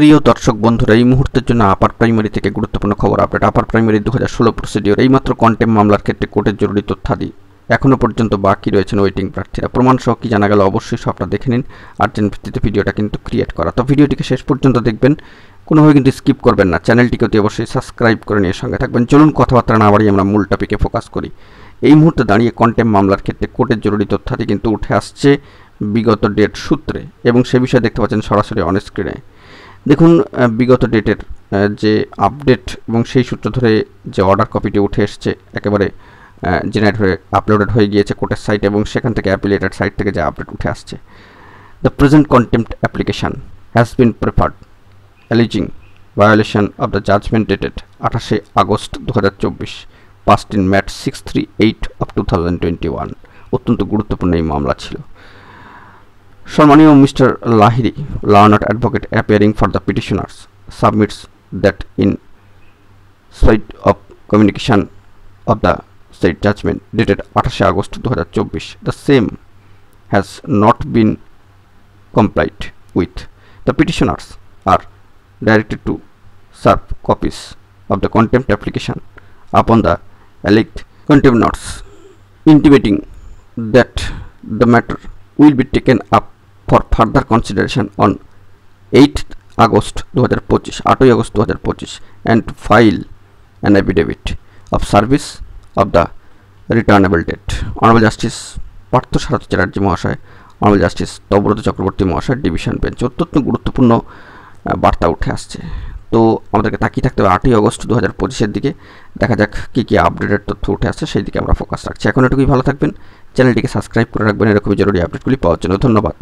প্রিয় দর্শক বন্ধুরা, এই মুহূর্তের জন্য আপার প্রাইমারি থেকে গুরুত্বপূর্ণ খবর আপডেট। আপার প্রাইমারি 2016 প্রসিডিওর এইমাত্র কন্টেম্প মামলার ক্ষেত্রে কোর্টের জরুরি তথ্যাদি এখনও পর্যন্ত বাকি রয়েছেন ওয়েটিং প্রার্থীরা। প্রমাণ সহ কি জানা গেল অবশ্যই সবটা দেখে নিন। আর্জেন্ট ভিত্তিতে ভিডিওটা কিন্তু ক্রিয়েট করা, তো ভিডিওটিকে শেষ পর্যন্ত দেখবেন, কোনোভাবে কিন্তু স্কিপ করবেন না। চ্যানেলটিকে অতি অবশ্যই সাবস্ক্রাইব করে নিয়ে সঙ্গে থাকবেন। চলুন কথাবার্তা না বাড়িয়ে আমরা মূল টপিকে ফোকাস করি। এই মুহূর্তে দাঁড়িয়ে কন্টেম্প মামলার ক্ষেত্রে কোর্টের জরুরি তথ্যাদি কিন্তু উঠে আসছে বিগত ডেট সূত্রে, এবং সে বিষয়ে দেখতে পাচ্ছেন সরাসরি অন স্ক্রিনে। দেখুন, বিগত ডেটের যে আপডেট এবং সেই সূত্র ধরে যে অর্ডার কপিটি উঠে এসছে একেবারে জেনারেট হয়ে আপলোডেড হয়ে গিয়েছে কোর্টের সাইট, এবং সেখান থেকে অ্যাপিলেটেড সাইট থেকে যে আপডেট উঠে আসছে। The present contempt application has been preferred alleging violation of the judgement dated 28 August 2024 passed in MAT 638 of 2021। অত্যন্ত গুরুত্বপূর্ণ এই মামলা ছিল। সম্মানীয় mister Lahiri, learned advocate appearing for the petitioners, submits that in spite of communication of the said judgment dated 28 August 2024, the same has not been complied with. The petitioners are directed to serve copies of the contempt application upon the alleged contempt notes, intimating that the matter will be taken up for further consideration on 8 August 2025, 8 August 2025, and to file an affidavit of service of the returnable date. Honorable Justice Partha Sarathi Chatterjee মহাশয়, honourable justice তব্রত Chakraborty মহাশয়, division bench. অত্যন্ত গুরুত্বপূর্ণ বার্তা উঠে আসছে। তো আমাদেরকে তাকিয়ে থাকতে হবে 8 আগস্ট 2025 দিকে। দেখা যাক কী কী আপডেটের তথ্য উঠে আসছে, সেই দিকে আমরা ফোকাস রাখছি। এখন এটুকুই, ভালো থাকবেন, চ্যানেলটিকে সাবস্ক্রাইব করে রাখবেন এরকমই জরুরি আপডেটগুলি পাওয়ার জন্য। ধন্যবাদ।